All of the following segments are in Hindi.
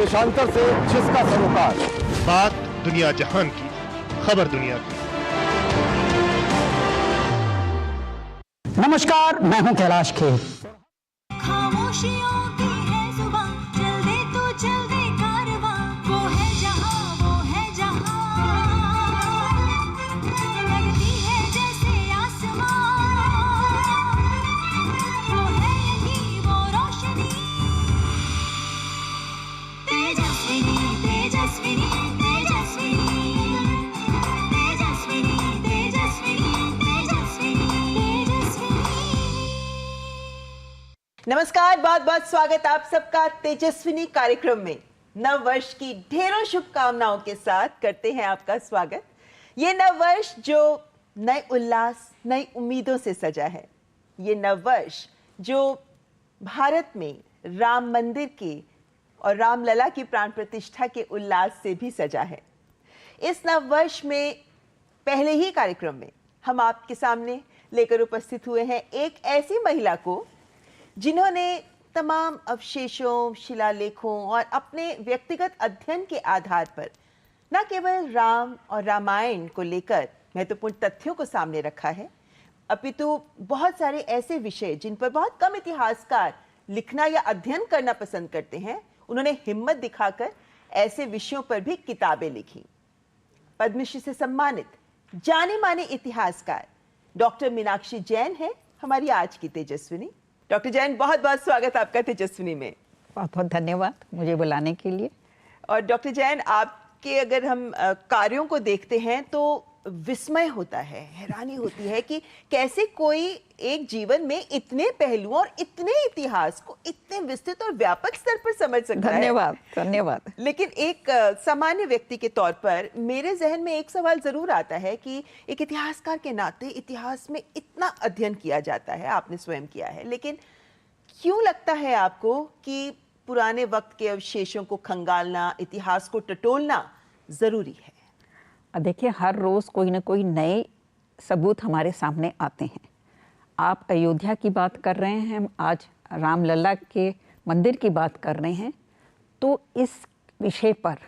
देशांतर से जिसका सरोकार। बात दुनिया जहान की, खबर दुनिया की। नमस्कार, मैं हूं कैलाश खेर। खामोशियों की है जुबान, चल दे तू चल दे कारवां, वो है जहां लगती है जैसे आसमां, वो है यही वो रोशनी, तेजस्विनी तेजस्विनी तेजस्विनी तेजस्विनी तेजस्विनी तेजस्विनी तेजस्विनी। नमस्कार, बहुत बहुत स्वागत आप सबका तेजस्विनी कार्यक्रम में। नव वर्ष की ढेरों शुभकामनाओं के साथ करते हैं आपका स्वागत। ये नव वर्ष जो नए उल्लास, नई उम्मीदों से सजा है। ये नव वर्ष जो भारत में राम मंदिर के और रामलला की प्राण प्रतिष्ठा के उल्लास से भी सजा है। इस नव वर्ष में पहले ही कार्यक्रम में हम आपके सामने लेकर उपस्थित हुए हैं एक ऐसी महिला को जिन्होंने तमाम अवशेषों, शिलालेखों और अपने व्यक्तिगत अध्ययन के आधार पर न केवल राम और रामायण को लेकर महत्वपूर्ण तथ्यों को सामने रखा है, अपितु बहुत सारे ऐसे विषय जिन पर बहुत कम इतिहासकार लिखना या अध्ययन करना पसंद करते हैं, उन्होंने हिम्मत दिखाकर ऐसे विषयों पर भी किताबें लिखी। पद्मश्री से सम्मानित जाने माने इतिहासकार डॉक्टर मीनाक्षी जैन है हमारी आज की तेजस्विनी। डॉक्टर जैन, बहुत बहुत स्वागत आपका तेजस्विनी में। बहुत बहुत धन्यवाद मुझे बुलाने के लिए। और डॉक्टर जैन, आपके अगर हम कार्यों को देखते हैं तो विस्मय होता है, हैरानी होती है कि कैसे कोई एक जीवन में इतने पहलुओं और इतने इतिहास को इतने विस्तृत और व्यापक स्तर पर समझ सकता है। धन्यवाद धन्यवाद। लेकिन एक सामान्य व्यक्ति के तौर पर मेरे जहन में एक सवाल जरूर आता है कि एक इतिहासकार के नाते इतिहास में इतना अध्ययन किया जाता है, आपने स्वयं किया है, लेकिन क्यों लगता है आपको कि पुराने वक्त के अवशेषों को खंगालना, इतिहास को टटोलना जरूरी है? देखिए, हर रोज कोई ना कोई नए सबूत हमारे सामने आते हैं। आप अयोध्या की बात कर रहे हैं, हम आज रामलला के मंदिर की बात कर रहे हैं, तो इस विषय पर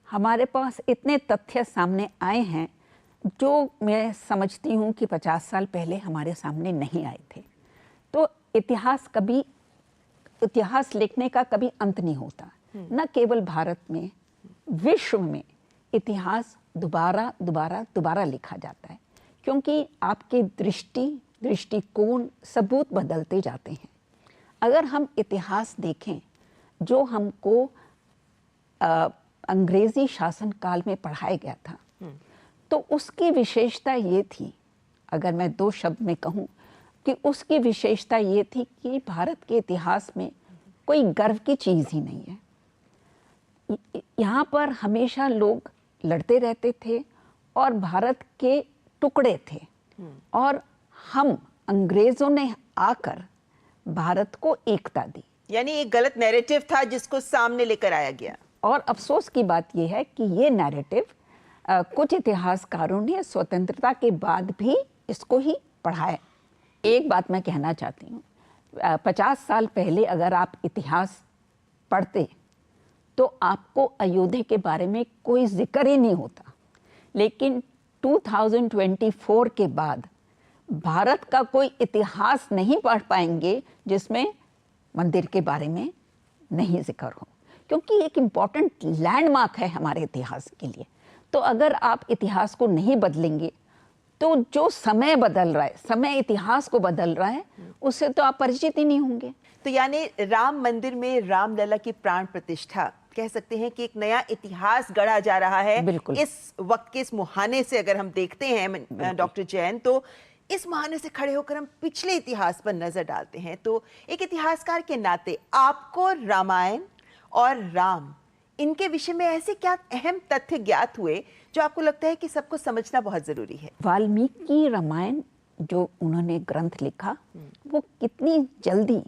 हमारे पास इतने तथ्य सामने आए हैं जो मैं समझती हूँ कि 50 साल पहले हमारे सामने नहीं आए थे। तो इतिहास लिखने का कभी अंत नहीं होता। न केवल भारत में, विश्व में इतिहास दोबारा लिखा जाता है, क्योंकि आपके दृष्टिकोण, सबूत बदलते जाते हैं। अगर हम इतिहास देखें जो हमको अंग्रेजी शासन काल में पढ़ाया गया था, तो उसकी विशेषता ये थी, अगर मैं 2 शब्द में कहूँ, कि उसकी विशेषता ये थी कि भारत के इतिहास में कोई गर्व की चीज़ ही नहीं है। यहाँ पर हमेशा लोग लड़ते रहते थे और भारत के टुकड़े थे, और हम अंग्रेजों ने आकर भारत को एकता दी। यानी एक गलत नैरेटिव था जिसको सामने लेकर आया गया। और अफसोस की बात यह है कि ये नैरेटिव कुछ इतिहासकारों ने स्वतंत्रता के बाद भी इसको ही पढ़ाया। एक बात मैं कहना चाहती हूँ, 50 साल पहले अगर आप इतिहास पढ़ते तो आपको अयोध्या के बारे में कोई जिक्र ही नहीं होता, लेकिन 2024 के बाद भारत का कोई इतिहास नहीं पढ़ पाएंगे जिसमें मंदिर के बारे में नहीं जिक्र हो, क्योंकि एक इम्पॉर्टेंट लैंडमार्क है हमारे इतिहास के लिए। तो अगर आप इतिहास को नहीं बदलेंगे तो जो समय बदल रहा है, समय इतिहास को बदल रहा है, उससे तो आप परिचित ही नहीं होंगे। तो यानी राम मंदिर में रामलला की प्राण प्रतिष्ठा, कह सकते हैं कि एक नया इतिहास गढ़ा जा रहा है। बिल्कुल। इस वक्त के इस मुहाने से अगर हम देखते हैं डॉक्टर जैन, तो इस मुहाने से खड़े होकर हम पिछले इतिहास पर नजर डालते हैं, तो एक इतिहासकार के नाते आपको रामायण और राम, इनके विषय में ऐसे क्या अहम तथ्य ज्ञात हुए जो आपको लगता है कि सबको समझना बहुत जरूरी है? वाल्मीकि रामायण जो उन्होंने ग्रंथ लिखा, वो कितनी जल्दी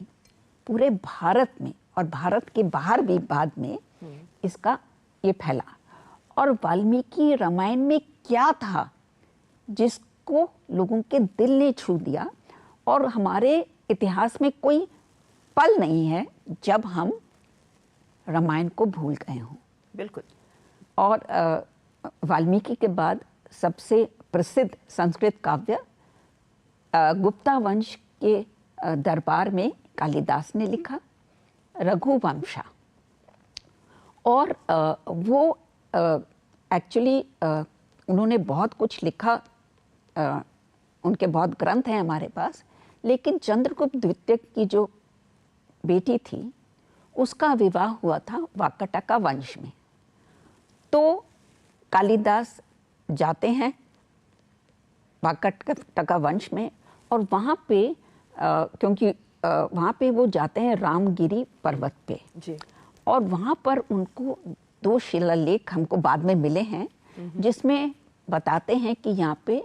पूरे भारत में और भारत के बाहर भी बाद में इसका ये फैला। और वाल्मीकि रामायण में क्या था जिसको लोगों के दिल ने छू दिया, और हमारे इतिहास में कोई पल नहीं है जब हम रामायण को भूल गए हों। बिल्कुल। और वाल्मीकि के बाद सबसे प्रसिद्ध संस्कृत काव्य गुप्ता वंश के दरबार में कालिदास ने लिखा रघुवंशा। और वो एक्चुअली उन्होंने बहुत कुछ लिखा, उनके बहुत ग्रंथ हैं हमारे पास, लेकिन चंद्रगुप्त द्वितीय की जो बेटी थी उसका विवाह हुआ था वाकटका वंश में। तो कालिदास जाते हैं वाकटका वंश में और वहाँ पे क्योंकि वहाँ पे वो जाते हैं रामगिरी पर्वत पे जी। और वहाँ पर उनको 2 शिलालेख हमको बाद में मिले हैं जिसमें बताते हैं कि यहाँ पे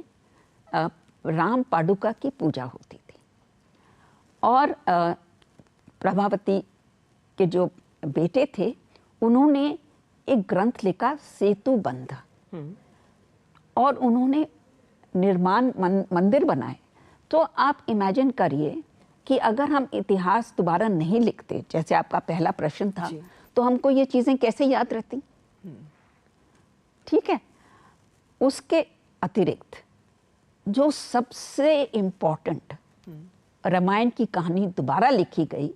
राम पादुका की पूजा होती थी। और प्रभावती के जो बेटे थे उन्होंने एक ग्रंथ लिखा सेतुबंध और उन्होंने निर्माण मंदिर बनाए। तो आप इमेजिन करिए कि अगर हम इतिहास दोबारा नहीं लिखते, जैसे आपका पहला प्रश्न था, तो हमको ये चीज़ें कैसे याद रहती? ठीक है। उसके अतिरिक्त जो सबसे इम्पोर्टेंट रामायण की कहानी दोबारा लिखी गई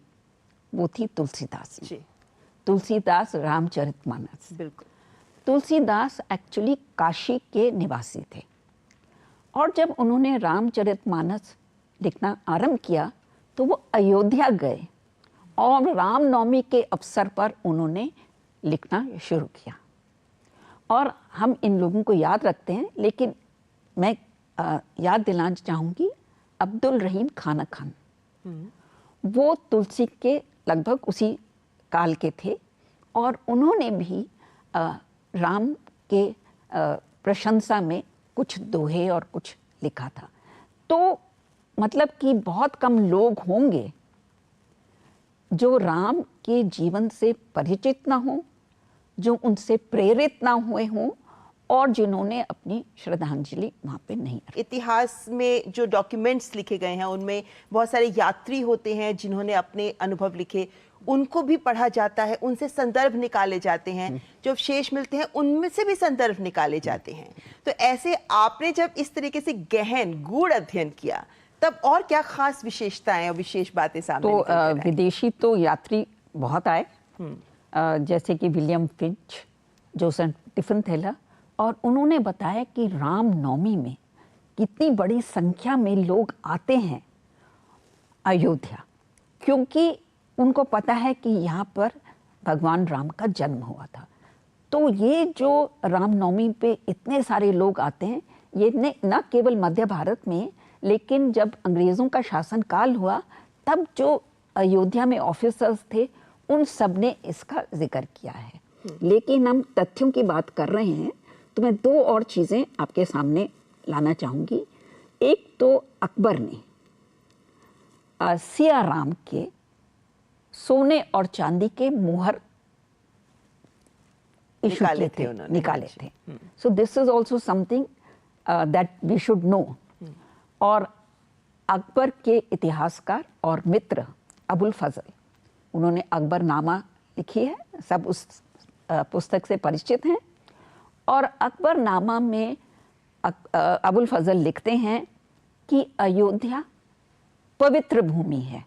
वो थी तुलसीदास ने। तुलसीदास रामचरितमानस। बिल्कुल। तुलसीदास एक्चुअली काशी के निवासी थे और जब उन्होंने रामचरितमानस लिखना आरंभ किया तो वो अयोध्या गए और रामनवमी के अवसर पर उन्होंने लिखना शुरू किया। और हम इन लोगों को याद रखते हैं, लेकिन मैं याद दिलाना चाहूँगी अब्दुल रहीम खान खान। वो तुलसी के लगभग उसी काल के थे और उन्होंने भी राम के प्रशंसा में कुछ दोहे और कुछ लिखा था। तो मतलब कि बहुत कम लोग होंगे जो राम के जीवन से परिचित ना हों, जो उनसे प्रेरित ना हुए हों और जिन्होंने अपनी श्रद्धांजलि वहाँ पे नहीं रखी। इतिहास में जो डॉक्यूमेंट्स लिखे गए हैं उनमें बहुत सारे यात्री होते हैं जिन्होंने अपने अनुभव लिखे, उनको भी पढ़ा जाता है, उनसे संदर्भ निकाले जाते हैं, जो शेष मिलते हैं उनमें से भी संदर्भ निकाले जाते हैं। तो ऐसे आपने जब इस तरीके से गहन गूढ़ अध्ययन किया तब और क्या खास विशेषताएं और विशेष बातें सामने निकल कर आई? विदेशी तो यात्री बहुत आए, जैसे कि William Finch, Joseph tiffin Thaler, और उन्होंने बताया कि रामनवमी में कितनी बड़ी संख्या में लोग आते हैं अयोध्या, क्योंकि उनको पता है कि यहाँ पर भगवान राम का जन्म हुआ था। तो ये जो रामनवमी पे इतने सारे लोग आते हैं, ये न केवल मध्य भारत में, लेकिन जब अंग्रेज़ों का शासनकाल हुआ तब जो अयोध्या में ऑफिसर्स थे उन सब ने इसका जिक्र किया है। लेकिन हम तथ्यों की बात कर रहे हैं तो मैं 2 और चीज़ें आपके सामने लाना चाहूँगी। एक तो अकबर ने सिया राम के सोने और चांदी के मुहर निकाले थे। So this is also something that we should know. और अकबर के इतिहासकार और मित्र अबुल फजल, उन्होंने अकबरनामा लिखी है, सब उस पुस्तक से परिचित हैं। और अकबरनामा में अबुल फजल लिखते हैं कि अयोध्या पवित्र भूमि है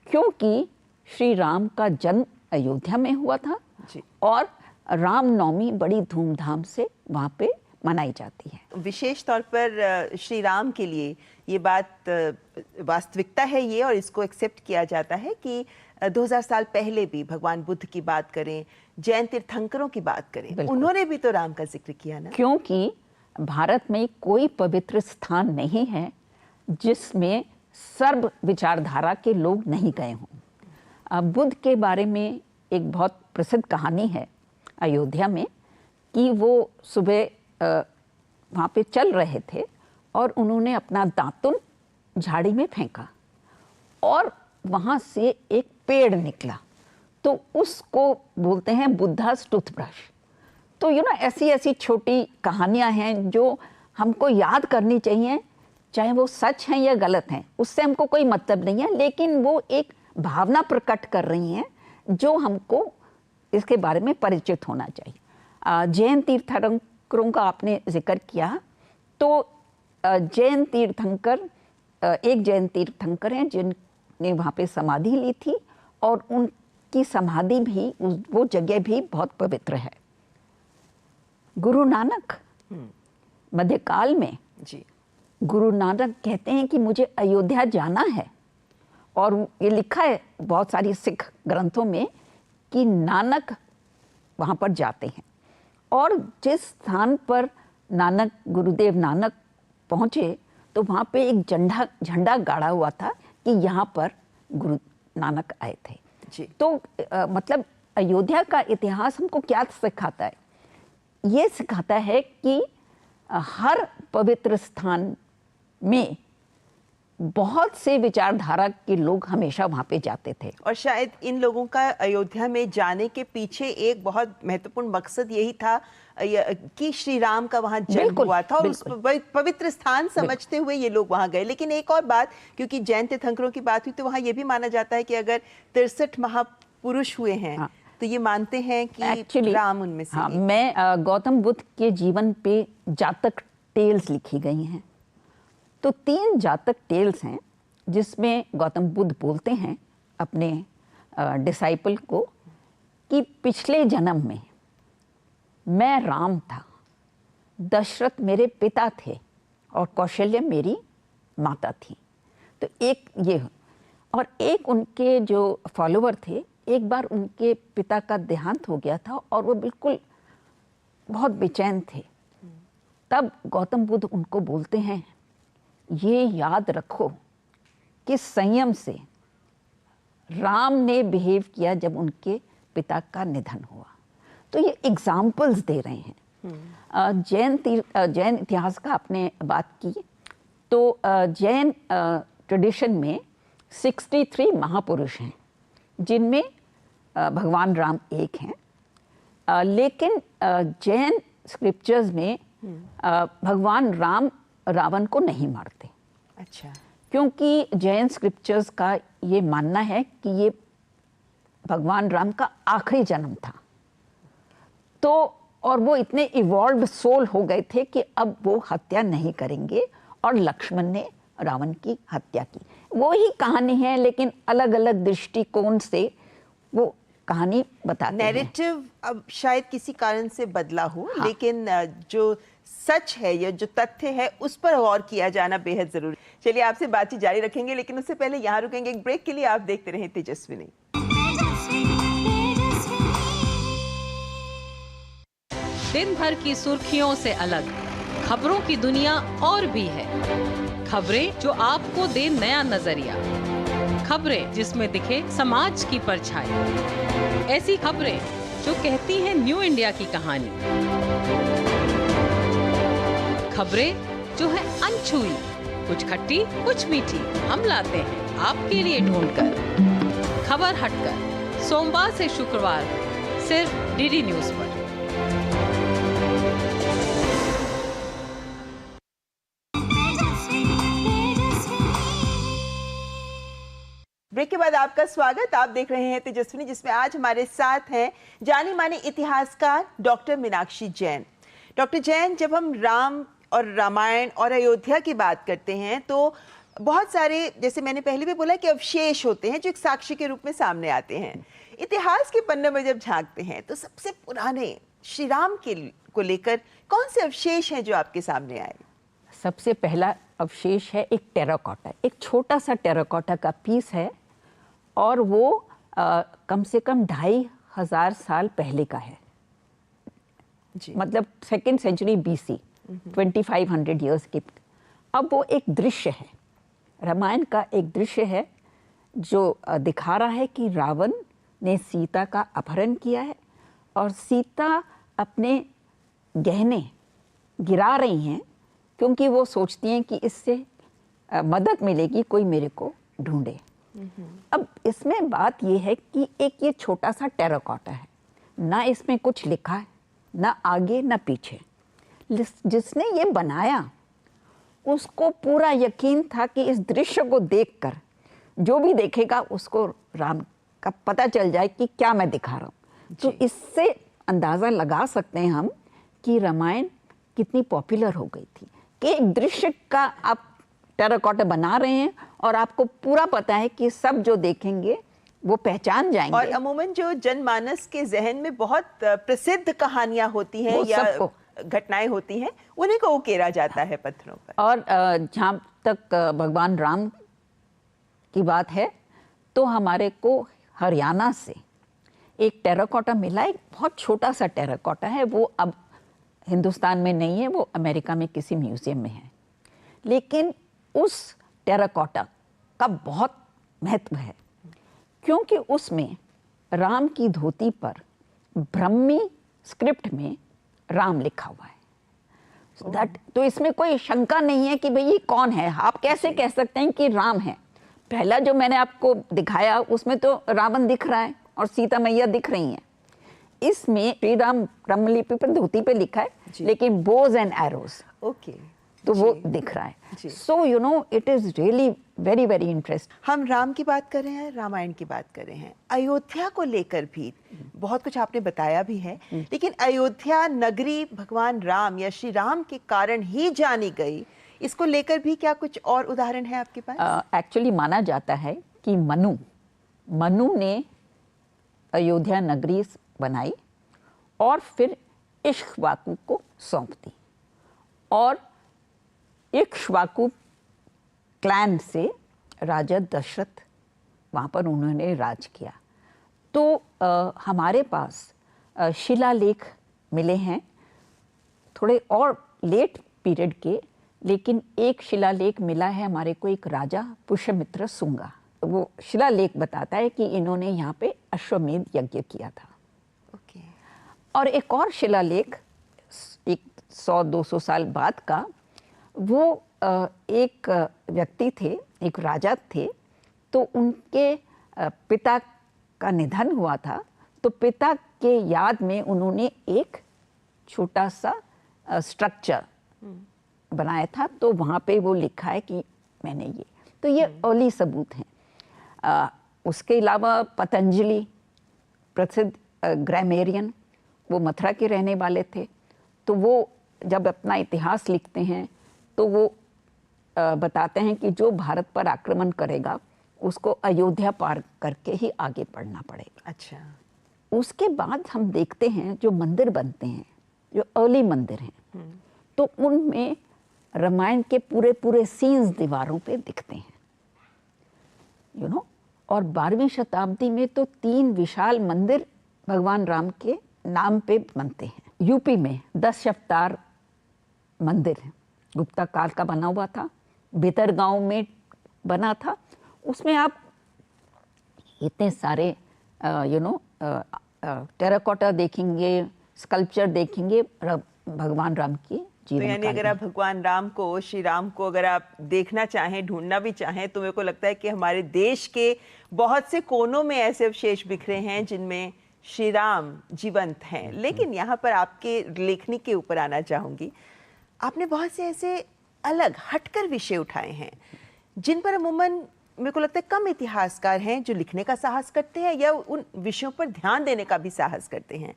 क्योंकि श्री राम का जन्म अयोध्या में हुआ था जी। और रामनवमी बड़ी धूमधाम से वहाँ पे मनाई जाती है। विशेष तौर पर श्री राम के लिए ये बात वास्तविकता है ये, और इसको एक्सेप्ट किया जाता है कि 2000 साल पहले भी भगवान बुद्ध की बात करें, जैन तीर्थंकरों की बात करें, उन्होंने भी तो राम का जिक्र किया ना। क्योंकि भारत में कोई पवित्र स्थान नहीं है जिसमें सर्व विचारधारा के लोग नहीं गए हों। बुद्ध के बारे में एक बहुत प्रसिद्ध कहानी है अयोध्या में कि वो सुबह वहाँ पे चल रहे थे और उन्होंने अपना दातुन झाड़ी में फेंका और वहाँ से एक पेड़ निकला, तो उसको बोलते हैं बुद्धास टूथब्रश। तो ऐसी ऐसी छोटी कहानियाँ हैं जो हमको याद करनी चाहिए, चाहे वो सच हैं या गलत हैं, उससे हमको कोई मतलब नहीं है, लेकिन वो एक भावना प्रकट कर रही हैं जो हमको इसके बारे में परिचित होना चाहिए। जैन तीर्थंकरों का आपने जिक्र किया, तो जैन तीर्थंकर, एक जैन तीर्थंकर हैं जिनने वहाँ पे समाधि ली थी, और उनकी समाधि भी, वो जगह भी बहुत पवित्र है। गुरु नानक मध्यकाल में, जी, गुरु नानक कहते हैं कि मुझे अयोध्या जाना है, और ये लिखा है बहुत सारी सिख ग्रंथों में कि नानक वहाँ पर जाते हैं। और जिस स्थान पर नानक, गुरुदेव नानक पहुँचे, तो वहाँ पे एक झंडा गाड़ा हुआ था कि यहाँ पर गुरु नानक आए थे। जी। तो मतलब अयोध्या का इतिहास हमको क्या सिखाता है? ये सिखाता है कि हर पवित्र स्थान में बहुत से विचारधारा के लोग हमेशा वहाँ पे जाते थे। और शायद इन लोगों का अयोध्या में जाने के पीछे एक बहुत महत्वपूर्ण मकसद यही था कि श्री राम का वहाँ जन्म बिल्कुल, हुआ था, और उस बिल्कुल। पवित्र स्थान समझते हुए ये लोग वहाँ गए। लेकिन एक और बात, क्योंकि जैन तीर्थंकरों की बात हुई, तो वहाँ ये भी माना जाता है कि अगर 63 महापुरुष हुए हैं, हाँ। तो ये मानते हैं कि Actually, राम उनमें से हाँ, एक। मैं गौतम बुद्ध के जीवन पे जातक टेल्स लिखी गई हैं। तो 3 जातक टेल्स हैं जिसमें गौतम बुद्ध बोलते हैं अपने डिसाइपल को कि पिछले जन्म में मैं राम था, दशरथ मेरे पिता थे, और कौशल्य मेरी माता थी। तो एक ये, और एक उनके जो फॉलोअर थे, एक बार उनके पिता का देहांत हो गया था और वो बिल्कुल बहुत बेचैन थे। तब गौतम बुद्ध उनको बोलते हैं, ये याद रखो कि संयम से राम ने बिहेव किया जब उनके पिता का निधन हुआ। तो ये एग्जाम्पल्स दे रहे हैं। जैन इतिहास का आपने बात की, तो जैन ट्रेडिशन में 63 महापुरुष हैं, जिनमें भगवान राम एक हैं। लेकिन जैन स्क्रिप्चर्स में भगवान राम रावण को नहीं मारते। अच्छा। क्योंकि जैन स्क्रिप्चर्स का ये मानना है कि ये भगवान राम का आखिरी जन्म था। तो और वो इतने इवॉल्व्ड सोल हो गए थे कि अब वो हत्या नहीं करेंगे, और लक्ष्मण ने रावण की हत्या की। वो ही कहानी है, लेकिन अलग अलग दृष्टिकोण से वो कहानी बताते हैं। नैरेटिव अब शायद किसी कारण से बदला हो, हाँ। लेकिन जो सच है या जो तथ्य है उस पर गौर किया जाना बेहद जरूरी। चलिए आपसे बातचीत जारी रखेंगे, लेकिन उससे पहले यहाँ रुकेंगे एक ब्रेक के लिए। आप देखते रहें तेजस्विनी। दिन भर की सुर्खियों से अलग खबरों की दुनिया और भी है। खबरें जो आपको दे नया नजरिया, खबरें जिसमें दिखे समाज की परछाई, ऐसी खबरें जो कहती हैं न्यू इंडिया की कहानी, खबरें जो है अनछुई, कुछ खट्टी कुछ मीठी, हम लाते हैं आपके लिए ढूंढकर। खबर हटकर, सोमवार से शुक्रवार सिर्फ डीडी न्यूज पर। ब्रेक के बाद आपका स्वागत। आप देख रहे हैं तेजस्विनी, जिसमें आज हमारे साथ हैं जानी मानी इतिहासकार डॉक्टर मीनाक्षी जैन। डॉक्टर जैन, जब हम राम और रामायण और अयोध्या की बात करते हैं, तो बहुत सारे, जैसे मैंने पहले भी बोला, कि अवशेष होते हैं जो एक साक्ष्य के रूप में सामने आते हैं। इतिहास के पन्ने में जब झांकते हैं, तो सबसे पुराने श्री राम को लेकर कौन से अवशेष हैं जो आपके सामने आए? सबसे पहला अवशेष है एक टेराकोटा, एक छोटा सा टेराकोटा का पीस है, और वो कम से कम 2500 साल पहले का है जी। मतलब 2nd सेंचुरी BC, 2500 ईयर्स के। अब वो एक दृश्य है, रामायण का एक दृश्य है जो दिखा रहा है कि रावण ने सीता का अपहरण किया है, और सीता अपने गहने गिरा रही हैं क्योंकि वो सोचती हैं कि इससे मदद मिलेगी, कोई मेरे को ढूंढे। अब इसमें बात ये है कि एक ये छोटा सा टेराकोटा है, ना इसमें कुछ लिखा है, ना आगे ना पीछे। जिसने ये बनाया उसको पूरा यकीन था कि इस दृश्य को देखकर जो भी देखेगा उसको राम का पता चल जाए कि क्या मैं दिखा रहा हूँ। तो इससे अंदाज़ा लगा सकते हैं हम कि रामायण कितनी पॉपुलर हो गई थी कि एक दृश्य का आप टेराकोटा बना रहे हैं और आपको पूरा पता है कि सब जो देखेंगे वो पहचान जाएंगे। और अमूमन जो जनमानस के जहन में बहुत प्रसिद्ध कहानियां होती हैं वो या सबको घटनाएं होती हैं, उन्हीं को उकेरा जाता है पत्थरों पर। और जहाँ तक भगवान राम की बात है तो हमारे को हरियाणा से एक टेराकोटा मिला, एक बहुत छोटा सा टेराकोटा है, वो अब हिंदुस्तान में नहीं है, वो अमेरिका में किसी म्यूजियम में है। लेकिन उस टेराकोटा का बहुत महत्व है क्योंकि उसमें राम की धोती पर ब्रह्मी स्क्रिप्ट में राम लिखा हुआ है। दैट तो इसमें कोई शंका नहीं है कि भाई ये कौन है। आप कैसे कह सकते हैं कि राम है? पहला जो मैंने आपको दिखाया उसमें तो रावण दिख रहा है और सीता मैया दिख रही हैं। इसमें श्री राम ब्रह्मलिपि पर धोती पे लिखा है, लेकिन बोज एंड एरोज ओके, तो वो दिख रहा है। So you know it is really very very interesting. हम राम की बात कर रहे हैं, रामायण की बात कर रहे हैं, अयोध्या को लेकर भी बहुत कुछ आपने बताया भी है, लेकिन अयोध्या नगरी भगवान राम या श्री राम के कारण ही जानी गई, इसको लेकर भी क्या कुछ और उदाहरण है आपके पास? एक्चुअली माना जाता है कि मनु ने अयोध्या नगरी बनाई और फिर इक्ष्वाकु को सौंप दी और इक्ष्वाकु क्लैन से राजा दशरथ वहाँ पर उन्होंने राज किया। तो हमारे पास शिलालेख मिले हैं थोड़े और लेट पीरियड के, लेकिन एक शिलालेख मिला है हमारे को एक राजा पुष्यमित्र सुंगा। वो शिलालेख बताता है कि इन्होंने यहाँ पे अश्वमेध यज्ञ किया था। ओके। और एक और शिलालेख एक 100-200 साल बाद का, वो एक व्यक्ति थे, एक राजा थे, तो उनके पिता का निधन हुआ था, तो पिता के याद में उन्होंने एक छोटा सा स्ट्रक्चर बनाया था, तो वहाँ पे वो लिखा है कि मैंने ये, तो ये अर्ली सबूत हैं। उसके अलावा पतंजलि प्रसिद्ध ग्रामेरियन, वो मथुरा के रहने वाले थे, तो वो जब अपना इतिहास लिखते हैं तो वो बताते हैं कि जो भारत पर आक्रमण करेगा उसको अयोध्या पार करके ही आगे बढ़ना पड़ेगा। अच्छा। उसके बाद हम देखते हैं जो मंदिर बनते हैं, जो अर्ली मंदिर हैं, तो उनमें रामायण के पूरे पूरे सीन्स दीवारों पे दिखते हैं, यू नो। और 12वीं शताब्दी में तो 3 विशाल मंदिर भगवान राम के नाम पे बनते हैं। यूपी में 10 अवतार मंदिर है, गुप्ता काल का बना हुआ था, बेतरगांव में बना था, उसमें आप इतने सारे यू नो टेराकोटा देखेंगे, स्कल्पचर देखेंगे भगवान राम की तो जीवन यानी अगर आप भगवान राम को, श्री राम को अगर आप देखना चाहें, ढूंढना भी चाहें, तो मेरे को लगता है कि हमारे देश के बहुत से कोनों में ऐसे अवशेष बिखरे हैं जिनमें श्री राम जीवंत हैं। लेकिन यहाँ पर आपके लेखनी के ऊपर आना चाहूँगी। आपने बहुत से ऐसे अलग हटकर विषय उठाए हैं जिन पर अमूमन मेरे को लगता है कम इतिहासकार हैं जो लिखने का साहस करते हैं या उन विषयों पर ध्यान देने का भी साहस करते हैं,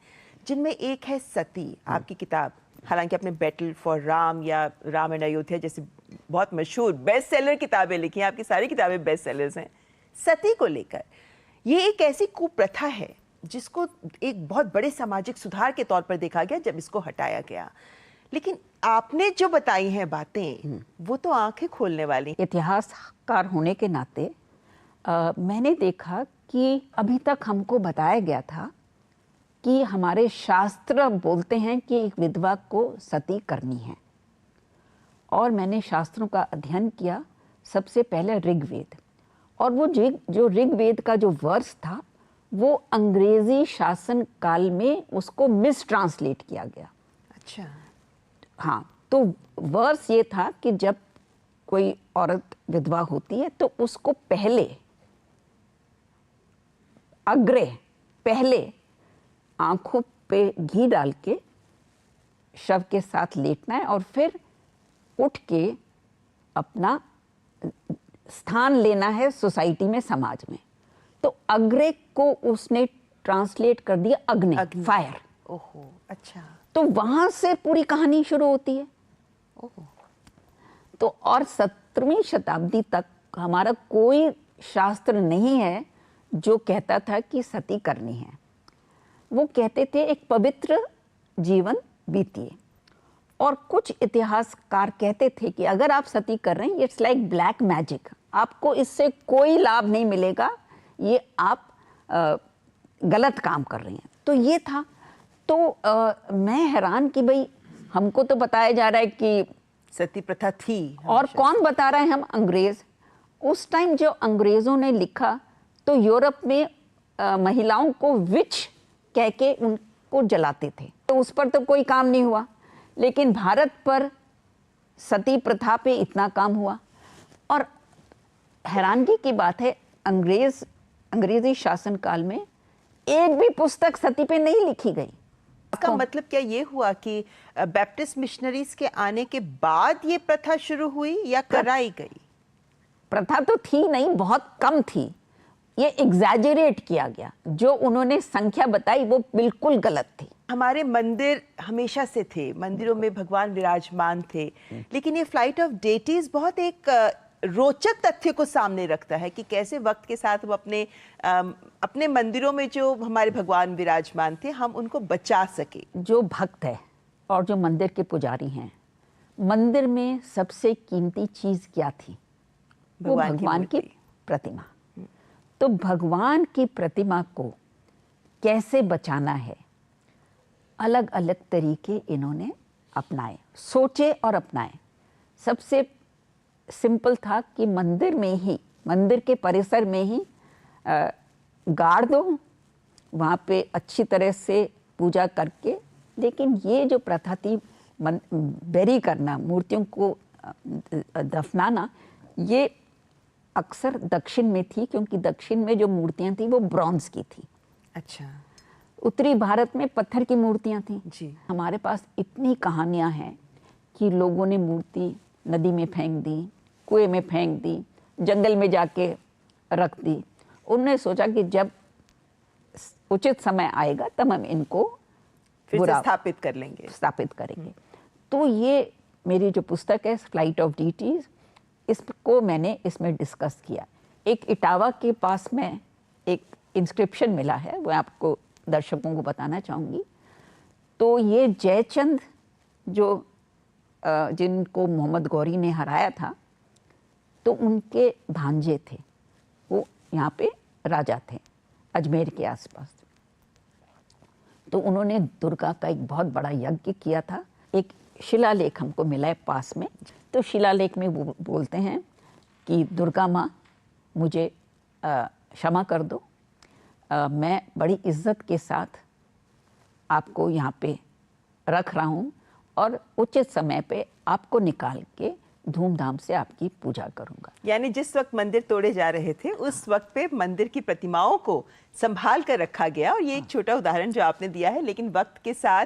जिनमें एक है सती। आपकी किताब, हालांकि आपने बैटल फॉर राम या राम एंड अयोध्या जैसे बहुत मशहूर बेस्ट सेलर किताबें लिखी हैं, आपकी सारी किताबें बेस्ट सेलर्स हैं। सती को लेकर ये एक ऐसी कुप्रथा है जिसको एक बहुत बड़े सामाजिक सुधार के तौर पर देखा गया जब इसको हटाया गया, लेकिन आपने जो बताई हैं बातें वो तो आंखें खोलने वाली। इतिहासकार होने के नाते मैंने देखा कि अभी तक हमको बताया गया था कि हमारे शास्त्र बोलते हैं कि एक विधवा को सती करनी है, और मैंने शास्त्रों का अध्ययन किया, सबसे पहले ऋग्वेद, और वो जो ऋग्वेद का जो वर्स था वो अंग्रेजी शासन काल में उसको मिस ट्रांसलेट किया गया। अच्छा। हाँ, तो वर्स ये था कि जब कोई औरत विधवा होती है तो उसको पहले आंखों पे घी डाल के शव के साथ लेटना है और फिर उठ के अपना स्थान लेना है सोसाइटी में, समाज में। तो अग्रे को उसने ट्रांसलेट कर दिया अग्नि, अग्नि। फायर। ओहो, अच्छा। तो वहां से पूरी कहानी शुरू होती है। ओहो, तो और 17वीं शताब्दी तक हमारा कोई शास्त्र नहीं है जो कहता था कि सती करनी है। वो कहते थे एक पवित्र जीवन बीतिए। और कुछ इतिहासकार कहते थे कि अगर आप सती कर रहे हैं, इट्स लाइक ब्लैक मैजिक, आपको इससे कोई लाभ नहीं मिलेगा, ये आप गलत काम कर रही हैं। तो ये था। तो मैं हैरान कि भाई हमको तो बताया जा रहा है कि सती प्रथा थी और हमेशा। कौन बता रहा है? हम अंग्रेज। उस टाइम जो अंग्रेजों ने लिखा तो यूरोप में महिलाओं को विच कह के उनको जलाते थे, तो उस पर तो कोई काम नहीं हुआ। लेकिन भारत पर सती प्रथा पे इतना काम हुआ। और हैरानगी की बात है, अंग्रेजी शासनकाल में एक भी पुस्तक सती पे नहीं लिखी गई। इसका मतलब क्या ये हुआ कि बैप्टिस्ट मिशनरीज के आने के बाद ये प्रथा शुरू हुई या कराई गई? प्रथा तो थी नहीं, बहुत कम थी। ये एग्जैजरेट किया गया। जो उन्होंने संख्या बताई वो बिल्कुल गलत थी। हमारे मंदिर हमेशा से थे, मंदिरों में भगवान विराजमान थे, लेकिन ये फ्लाइट ऑफ डेटीज बहुत एक रोचक तथ्य को सामने रखता है कि कैसे वक्त के साथ वो अपने मंदिरों में जो हमारे भगवान विराजमान थे, हम उनको बचा सके। जो भक्त है और जो मंदिर के पुजारी हैं, मंदिर में सबसे कीमती चीज क्या थी? वो भगवान की प्रतिमा। तो भगवान की प्रतिमा को कैसे बचाना है, अलग अलग तरीके इन्होंने अपनाए, सोचे और अपनाए। सबसे सिंपल था कि मंदिर में ही, मंदिर के परिसर में ही गाड़ दो, वहाँ पे अच्छी तरह से पूजा करके। लेकिन ये जो प्रथा थी बेरी करना, मूर्तियों को दफनाना, ये अक्सर दक्षिण में थी, क्योंकि दक्षिण में जो मूर्तियाँ थी वो ब्रॉन्ज की थी। अच्छा। उत्तरी भारत में पत्थर की मूर्तियाँ थी। जी। हमारे पास इतनी कहानियाँ हैं कि लोगों ने मूर्ति नदी में फेंक दी, कुएं में फेंक दी, जंगल में जाके रख दी। उन्होंने सोचा कि जब उचित समय आएगा तब हम इनको फिर से स्थापित करेंगे। तो ये मेरी जो पुस्तक है फ्लाइट ऑफ डीटीज, इसको मैंने इसमें डिस्कस किया। एक इटावा के पास में एक इंस्क्रिप्शन मिला है, वो आपको दर्शकों को बताना चाहूँगी। तो ये जयचंद जो जिनको मोहम्मद गौरी ने हराया था, तो उनके भांजे थे, वो यहाँ पे राजा थे अजमेर के आसपास। तो उन्होंने दुर्गा का एक बहुत बड़ा यज्ञ किया था। एक शिलालेख हमको मिला है पास में। तो शिलालेख में वो बोलते हैं कि दुर्गा माँ मुझे क्षमा कर दो, मैं बड़ी इज्जत के साथ आपको यहाँ पे रख रहा हूँ और उचित समय पे आपको निकाल के धूमधाम से आपकी पूजा करूँगा। यानी जिस वक्त मंदिर तोड़े जा रहे थे, उस वक्त पे मंदिर की प्रतिमाओं को संभाल कर रखा गया। और ये एक छोटा उदाहरण जो आपने दिया है, लेकिन वक्त के साथ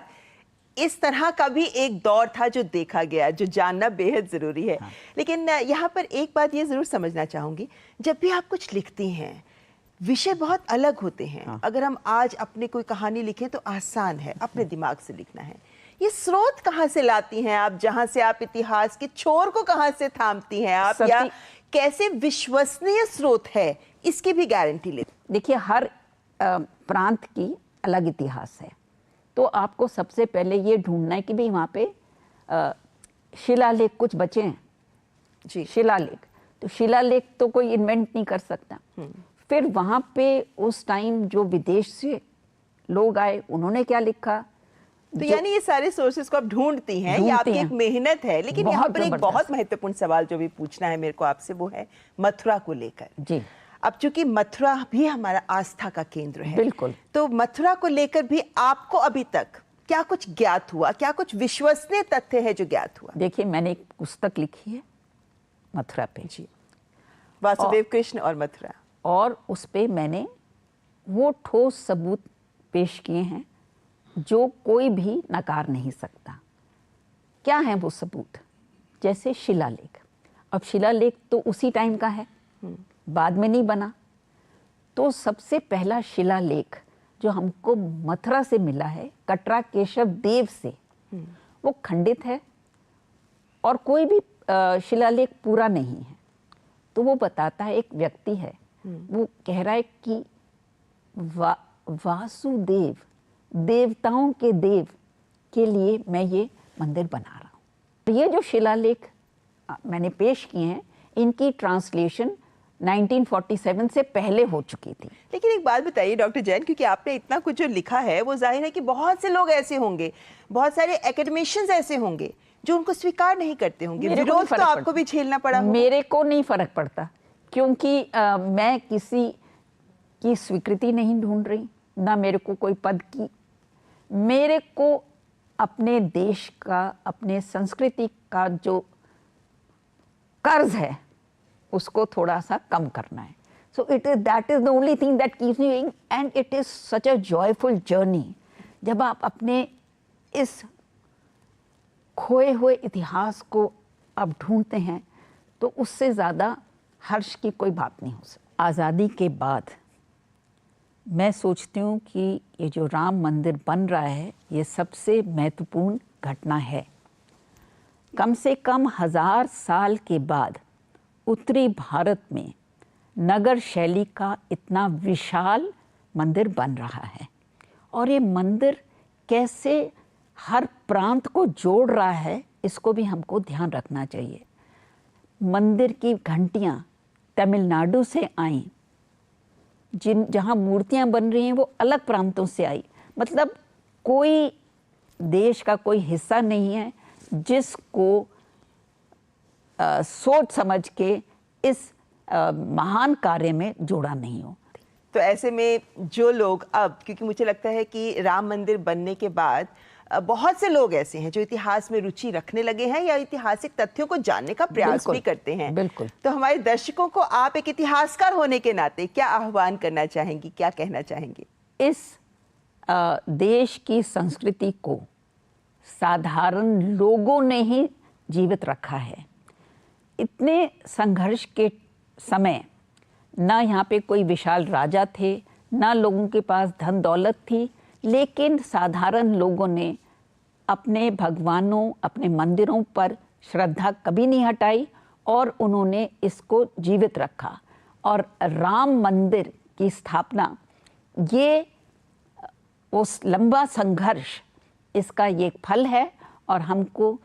इस तरह का भी एक दौर था जो देखा गया, जो जानना बेहद ज़रूरी है। लेकिन यहाँ पर एक बात ये ज़रूर समझना चाहूँगी, जब भी आप कुछ लिखती हैं, विषय बहुत अलग होते हैं। अगर हम आज अपने कोई कहानी लिखें तो आसान है, अपने दिमाग से लिखना है। ये स्रोत कहाँ से लाती हैं आप, जहाँ से आप इतिहास के छोर को कहाँ से थामती हैं आप, या कैसे विश्वसनीय स्रोत है, इसकी भी गारंटी लेती? देखिए, हर प्रांत की अलग इतिहास है। तो आपको सबसे पहले ये ढूंढना है कि भाई वहाँ पे शिलालेख कुछ बचे हैं। जी। शिलालेख, तो शिलालेख तो कोई इन्वेंट नहीं कर सकता। फिर वहाँ पे उस टाइम जो विदेश से लोग आए, उन्होंने क्या लिखा। तो यानी ये सारे सोर्सेस को आप ढूंढती हैं, ये आपकी एक मेहनत है। लेकिन यहाँ पर एक बहुत महत्वपूर्ण सवाल जो भी पूछना है मेरे को आपसे, वो है मथुरा को लेकर। जी। अब चूंकि मथुरा भी हमारा आस्था का केंद्र है, बिल्कुल, तो मथुरा को लेकर भी आपको अभी तक क्या कुछ ज्ञात हुआ, क्या कुछ विश्वसनीय तथ्य है जो ज्ञात हुआ? देखिए, मैंने एक पुस्तक लिखी है मथुरा पे। जी। वासुदेव कृष्ण और मथुरा। और उस पे मैंने वो ठोस सबूत पेश किए हैं जो कोई भी नकार नहीं सकता। क्या है वो सबूत? जैसे शिलालेख। अब शिलालेख तो उसी टाइम का है, बाद में नहीं बना। तो सबसे पहला शिलालेख जो हमको मथुरा से मिला है, कटरा केशव देव से, वो खंडित है और कोई भी शिलालेख पूरा नहीं है। तो वो बताता है, एक व्यक्ति है, वो कह रहा है कि वासुदेव, देवताओं के देव के लिए मैं ये मंदिर बना रहा हूँ। ये जो शिलालेख मैंने पेश किए हैं, इनकी ट्रांसलेशन 1947 से पहले हो चुकी थी। लेकिन एक बात बताइए डॉक्टर जैन, क्योंकि आपने इतना कुछ जो लिखा है वो जाहिर है कि बहुत से लोग ऐसे होंगे, बहुत सारे एकेडमिशियंस ऐसे होंगे जो उनको स्वीकार नहीं करते होंगे, विरोध तो आपको भी झेलना पड़ा होगा। मेरे को नहीं फर्क पड़ता, क्योंकि मैं किसी की स्वीकृति नहीं ढूंढ रही, ना मेरे को कोई पद की। मेरे को अपने देश का, अपने संस्कृति का जो कर्ज है उसको थोड़ा सा कम करना है। So it is that is the only thing that keeps me going, and it is such a joyful journey. जब आप अपने इस खोए हुए इतिहास को आप ढूंढते हैं तो उससे ज़्यादा हर्ष की कोई बात नहीं हो सकती। आज़ादी के बाद मैं सोचती हूँ कि ये जो राम मंदिर बन रहा है, ये सबसे महत्वपूर्ण घटना है। कम से कम 1000 साल के बाद उत्तरी भारत में नगर शैली का इतना विशाल मंदिर बन रहा है, और ये मंदिर कैसे हर प्रांत को जोड़ रहा है, इसको भी हमको ध्यान रखना चाहिए। मंदिर की घंटियाँ तमिलनाडु से आईं, जहाँ मूर्तियाँ बन रही हैं वो अलग प्रांतों से आई। मतलब कोई देश का कोई हिस्सा नहीं है जिसको सोच समझ के इस महान कार्य में जोड़ा नहीं हो। तो ऐसे में जो लोग अब, क्योंकि मुझे लगता है कि राम मंदिर बनने के बाद बहुत से लोग ऐसे हैं जो इतिहास में रुचि रखने लगे हैं या ऐतिहासिक तथ्यों को जानने का प्रयास भी करते हैं। बिल्कुल। तो हमारे दर्शकों को आप एक इतिहासकार होने के नाते क्या आह्वान करना चाहेंगी, क्या कहना चाहेंगी? इस देश की संस्कृति को साधारण लोगों ने ही जीवित रखा है। इतने संघर्ष के समय ना यहाँ पे कोई विशाल राजा थे, ना लोगों के पास धन दौलत थी, लेकिन साधारण लोगों ने अपने भगवानों, अपने मंदिरों पर श्रद्धा कभी नहीं हटाई और उन्होंने इसको जीवित रखा। और राम मंदिर की स्थापना, ये उस लंबा संघर्ष, इसका ये फल है, और हमको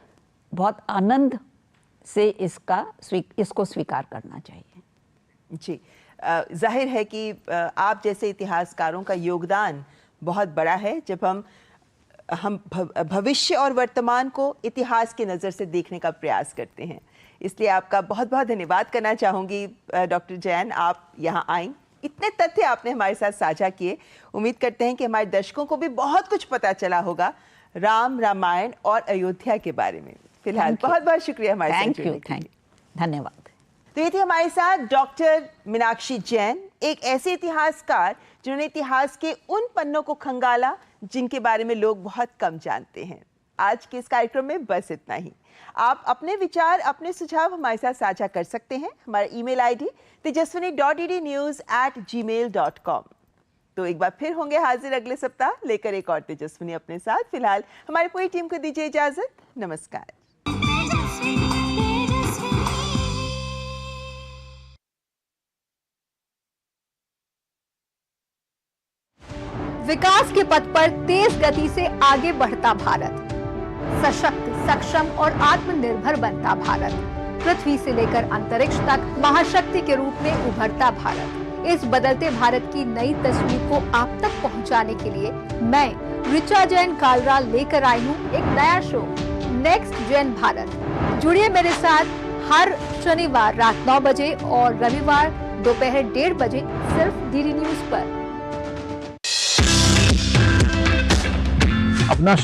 बहुत आनंद से इसको स्वीकार करना चाहिए। जी, जाहिर है कि आप जैसे इतिहासकारों का योगदान बहुत बड़ा है जब हम भविष्य और वर्तमान को इतिहास की नज़र से देखने का प्रयास करते हैं। इसलिए आपका बहुत बहुत धन्यवाद करना चाहूँगी डॉक्टर जैन, आप यहाँ आईं, इतने तथ्य आपने हमारे साथ साझा किए। उम्मीद करते हैं कि हमारे दर्शकों को भी बहुत कुछ पता चला होगा राम, रामायण और अयोध्या के बारे में। फिलहाल बहुत बहुत शुक्रिया हमारे साथ जुड़ने के लिए। धन्यवाद। तो ये थी हमारे साथ डॉक्टर मीनाक्षी जैन, एक ऐसे इतिहासकार जिन्होंने इतिहास के उन पन्नों को खंगाला जिनके बारे में लोग बहुत कम जानते हैं। आज के इस कार्यक्रम में बस इतना ही। आप अपने विचार, अपने सुझाव हमारे साथ साझा कर सकते हैं। हमारा ईमेल आईडी tejaswini.ednews@gmail.com। तो एक बार फिर होंगे हाजिर अगले सप्ताह लेकर एक और तेजस्विनी अपने साथ। फिलहाल हमारी पूरी टीम को दीजिए इजाजत। नमस्कार। विकास के पथ पर तेज गति से आगे बढ़ता भारत, सशक्त, सक्षम और आत्मनिर्भर बनता भारत, पृथ्वी से लेकर अंतरिक्ष तक महाशक्ति के रूप में उभरता भारत। इस बदलते भारत की नई तस्वीर को आप तक पहुंचाने के लिए मैं ऋचा जैन कालरा लेकर आई हूं एक नया शो, नेक्स्ट जेन भारत। जुड़िए मेरे साथ हर शनिवार रात 9 बजे और रविवार दोपहर 1:30 बजे सिर्फ डीडी न्यूज पर। अपना